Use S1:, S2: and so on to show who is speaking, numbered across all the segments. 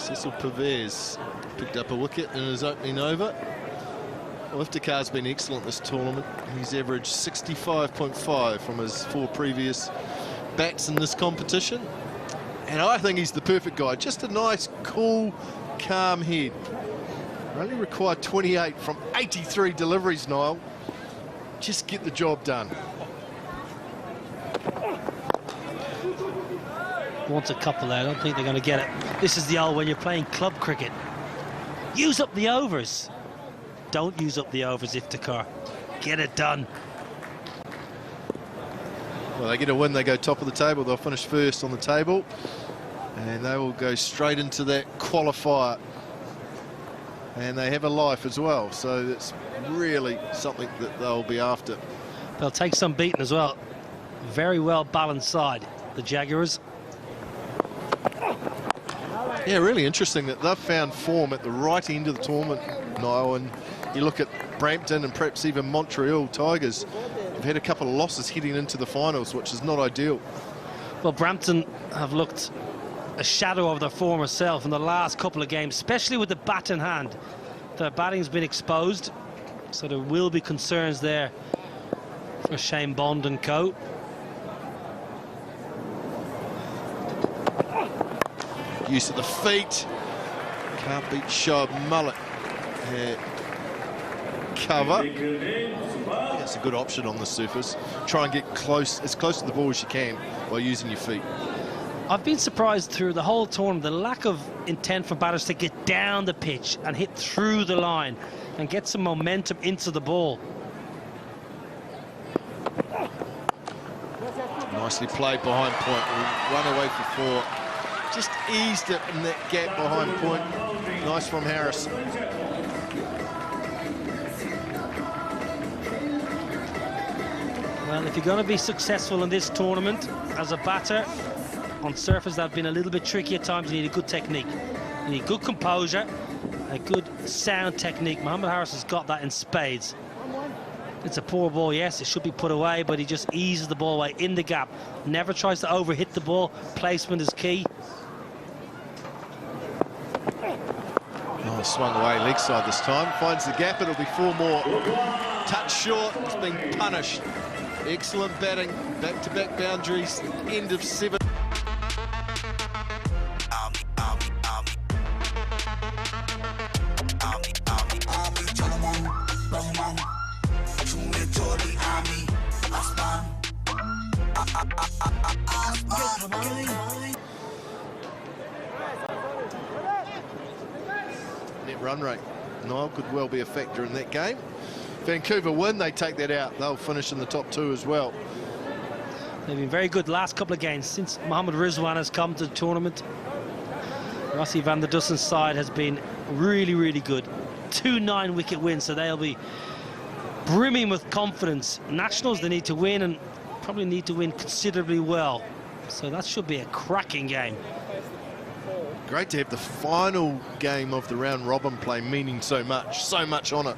S1: Cecil Pervez picked up a wicket in his opening over. Well, Iftikhar's been excellent this tournament. He's averaged 65.5 from his 4 previous bats in this competition. And I think he's the perfect guy. Just a nice, cool, calm head. Only required 28 from 83 deliveries, Niall. Just get the job done.
S2: Wants a couple there. I don't think they're going to get it. This is the old when you're playing club cricket. Use up the overs. Don't use up the overs, Iftikhar. Get it done.
S1: Well, they get a win, they go top of the table. They'll finish first on the table. And they will go straight into that qualifier. And they have a life as well. So it's really something that they'll be after.
S2: They'll take some beating as well. Very well balanced side, the Jaguars.
S1: Yeah, really interesting that they've found form at the right end of the tournament, Niall. And you look at Brampton and perhaps even Montreal Tigers have had a couple of losses heading into the finals, which is not ideal.
S2: Well, Brampton have looked a shadow of their former self in the last couple of games, especially with the bat in hand. Their batting's been exposed, so there will be concerns there for Shane Bond and co.
S1: Use of the feet. Can't beat Shoaib Mullet. Cover. That's a good option on the surface. Try and get as close to the ball as you can by using your feet.
S2: I've been surprised through the whole tournament, the lack of intent for batters to get down the pitch and hit through the line and get some momentum into the ball.
S1: Nicely played behind point. Run away for 4. Just eased it in that gap behind point. Nice from Harris.
S2: Well, if you're going to be successful in this tournament as a batter, on surface that have been a little bit tricky at times, you need a good technique. You need good composure, a good sound technique. Mohammed Harris has got that in spades. It's a poor ball, yes, it should be put away, but he just eases the ball away in the gap. Never tries to overhit the ball. Placement is key.
S1: Oh, swung away leg side this time. Finds the gap, it'll be 4 more. Touch short, it's been punished. Excellent batting, back-to-back boundaries, end of 7. Net run rate, Niall, could well be a factor in that game. Vancouver win, they take that out. They'll finish in the top 2 as well.
S2: They've been very good last couple of games since Mohammed Rizwan has come to the tournament. Rossi van der Dussen's side has been really, really good. 2 9-wicket wins, so they'll be brimming with confidence. Nationals, they need to win, and probably need to win considerably well. So that should be a cracking game.
S1: Great to have the final game of the round robin play meaning so much on it.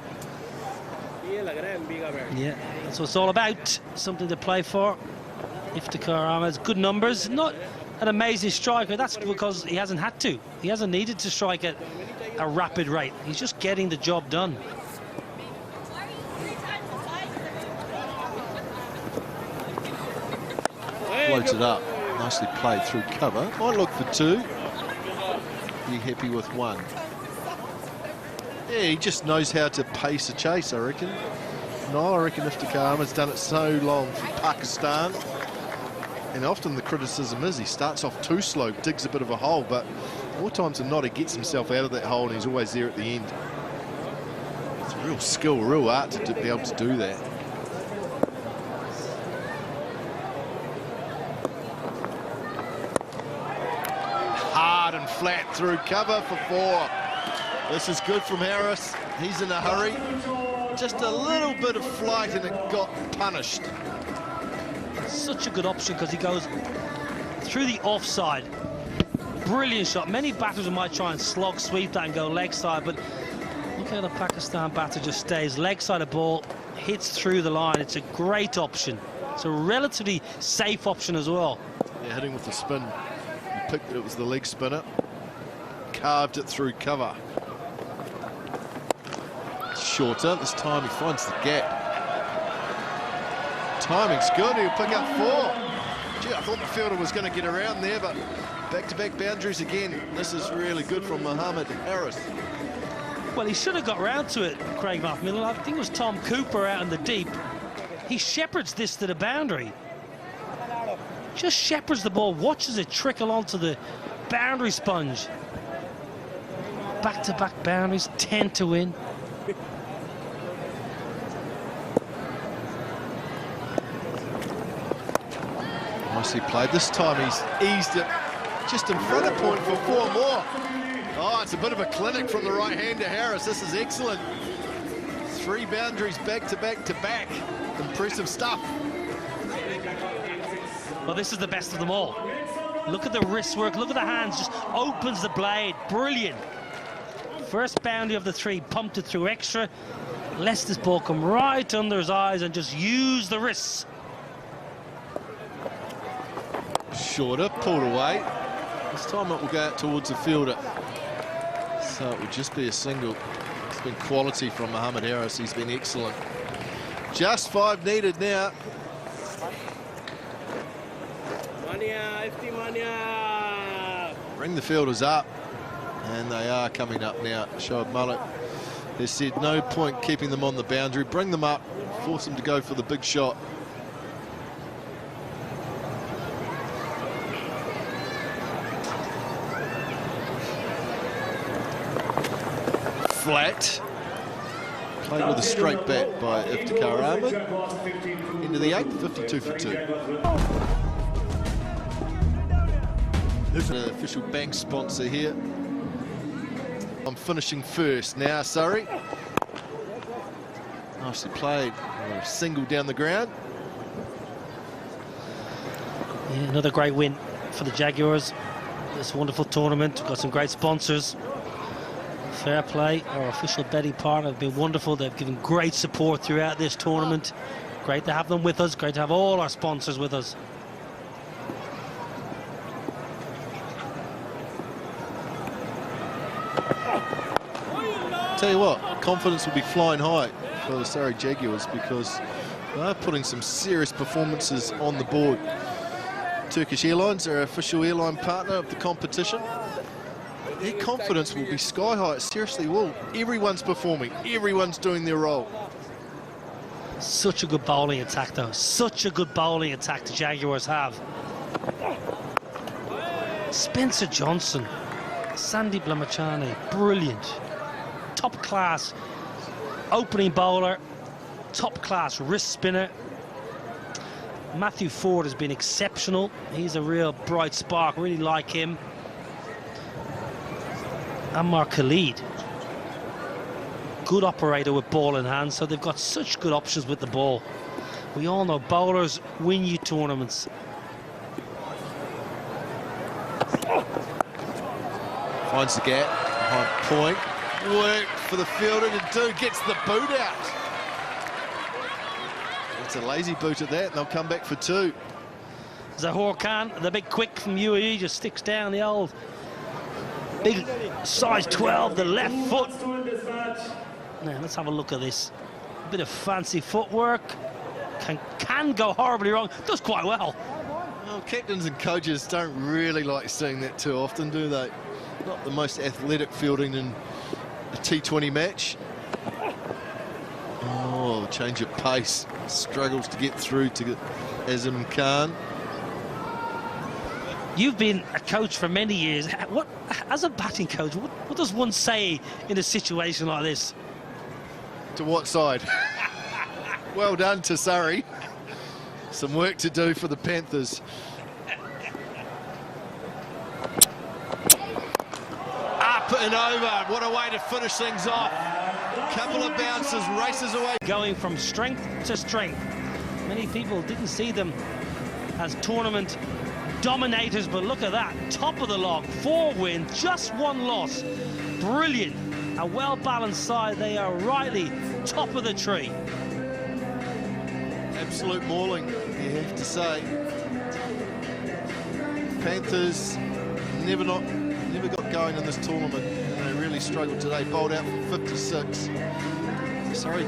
S2: Yeah, that's what it's all about. Something to play for. Iftikhar Ahmed's good numbers, not an amazing striker. That's because he hasn't had to. He hasn't needed to strike at a rapid rate. He's just getting the job done.
S1: Floats it up. Nicely played through cover. Might look for 2. Be happy with 1. Yeah, he just knows how to pace a chase, I reckon. No, I reckon Iftikhar Ahmed's done it so long for Pakistan. And often the criticism is he starts off too slow, digs a bit of a hole, but more times than not he gets himself out of that hole and he's always there at the end. It's a real skill, real art to be able to do that. Hard and flat through cover for 4. This is good from Harris. He's in a hurry. Just a little bit of flight and it got punished.
S2: Such a good option because he goes through the offside. Brilliant shot. Many batters might try and slog sweep that and go leg side, but look how the Pakistan batter just stays leg side of ball, hits through the line. It's a great option. It's a relatively safe option as well.
S1: Yeah, hitting with the spin. He picked it was the leg spinner. carved it through cover. Shorter, this time he finds the gap. Timing's good, he'll pick up 4. Gee, I thought the fielder was going to get around there, but back-to-back boundaries again. This is really good from Mohammed Harris.
S2: Well, he should have got round to it, Craig Macmillan. I think it was Tom Cooper out in the deep. He shepherds this to the boundary. Just shepherds the ball, watches it trickle onto the boundary sponge. Back-to-back boundaries, 10 to win.
S1: Nicely played. This time he's eased it just in front of point for 4 more. Oh, it's a bit of a clinic from the right hand to Harris. This is excellent. 3 boundaries back to back to back. Impressive stuff.
S2: Well, this is the best of them all. Look at the wrist work, look at the hands, just opens the blade. Brilliant. First boundary of the 3, pumped it through extra. Lets this ball come right under his eyes and just use the wrists.
S1: Shorter, pulled away. This time it will go out towards the fielder. So it would just be a single. It's been quality from Mohammed Harris. He's been excellent. Just 5 needed now. Bring the fielders up. And they are coming up now. Shoaib Malik has said no point keeping them on the boundary. Bring them up. Force them to go for the big shot. Flat. Played with a straight bat by Iftikhar Ahmed. Into the 8th, 52 for 2. There's an official bank sponsor here. I'm finishing first now, Surrey. Nicely played. A single down the ground.
S2: Yeah, another great win for the Jaguars. This wonderful tournament. We've got some great sponsors. Fair Play, our official betting partner, have been wonderful. They've given great support throughout this tournament. Great to have them with us. Great to have all our sponsors with us.
S1: Tell you what, confidence will be flying high for the Surrey Jaguars because they're putting some serious performances on the board. Turkish Airlines are our official airline partner of the competition. Their confidence will be sky high. It seriously will. Everyone's performing. Everyone's doing their role.
S2: Such a good bowling attack, though. Such a good bowling attack the Jaguars have. Spencer Johnson, Sandeep Lamachane, brilliant. Top class opening bowler, top class wrist spinner. Matthew Ford has been exceptional. He's a real bright spark, really like him. Ammar Khalid, good operator with ball in hand, so they've got such good options with the ball. We all know bowlers win you tournaments.
S1: Finds the gap, behind point. Work for the fielder to do, gets the boot out. It's a lazy boot at that, and they'll come back for 2.
S2: Zahor Khan, the big quick from UAE, just sticks down the old big size 12, the left foot. Now let's have a look at this. A bit of fancy footwork. Can go horribly wrong. Does quite well.
S1: Well, captains and coaches don't really like seeing that too often, do they? Not the most athletic fielding in a T20 match. Oh, change of pace. Struggles to get through to Azim Khan.
S2: You've been a coach for many years. What, as a batting coach, what does one say in a situation like this?
S1: To what side? Well done to Surrey. Some work to do for the Panthers. Up and over. What a way to finish things off. Couple of bounces, races away.
S2: Going from strength to strength. Many people didn't see them as tournament dominators, but look at that. Top of the log, 4 wins, just 1 loss. Brilliant. A well-balanced side. They are rightly top of the tree.
S1: Absolute mauling, you have to say. Panthers never never got going in this tournament, and they really struggled today. Bowled out for 56. Sorry,